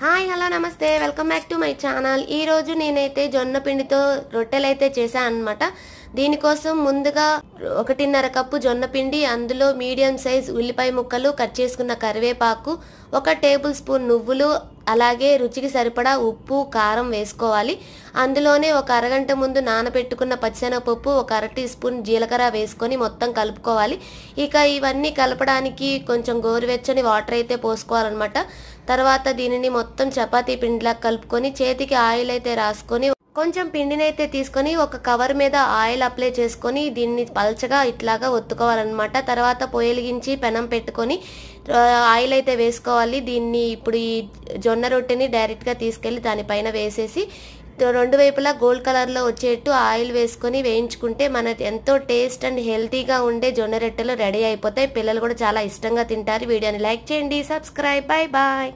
Hi hello నమస్తే welcome back to my channel. ఈ రోజు నేనైతే జొన్న పిండితో రొట్టెలు అయితే చేశాను అన్నమాట. దీనికోసం ముందుగా 1.5 కప్పు జొన్న పిండి, అందులో మీడియం సైజ్ ఉల్లిపాయ ముక్కలు, కట్ చేసుకున్న కరివేపాకు, 1 టేబుల్ స్పూన్ నువ్వులు, అలాగే రుచికి సరిపడా ఉప్పు, కారం వేసుకోవాలి. అందులోనే ఒక అరగంట ముందు నానబెట్టుకున్న పచ్చిశనగపప్పు, 1 అర టీ స్పూన్ జీలకర్ర వేసుకొని మొత్తం కలుపుకోవాలి. ఇక ఇవన్నీ కలపడానికి కొంచెం గోరువెచ్చని వాటర్ అయితే పోసుకోవాలన్నమాట. తర్వాత దీనిని మొత్తం చపాతీ పిండిలా కలుపుకొని చేతికి ఆయిల్ అయితే రాసుకొని కొంచెం పిండిని అయితే తీసుకొని ఒక కవర్ మీద ఆయిల్ అప్లై చేసుకొని దీన్ని పల్చగా ఇట్లాగా ఒత్తుకోవాలన్నమాట. తర్వాత పొయ్యిలిగించి పెనం పెట్టుకొని ఆయిల్ అయితే వేసుకోవాలి. దీన్ని ఇప్పుడు ఈ జొన్న రొట్టెని డైరెక్ట్గా తీసుకెళ్ళి దానిపైన వేసేసి 2 వైపులా గోల్డ్ కలర్లో వచ్చేట్టు ఆయిల్ వేసుకొని వేయించుకుంటే మనకి ఎంతో టేస్ట్ అండ్ హెల్తీగా ఉండే జొన్న రొట్టెలు రెడీ అయిపోతాయి. పిల్లలు కూడా చాలా ఇష్టంగా తింటారు. వీడియోని లైక్ చేయండి, సబ్స్క్రైబ్. Bye bye.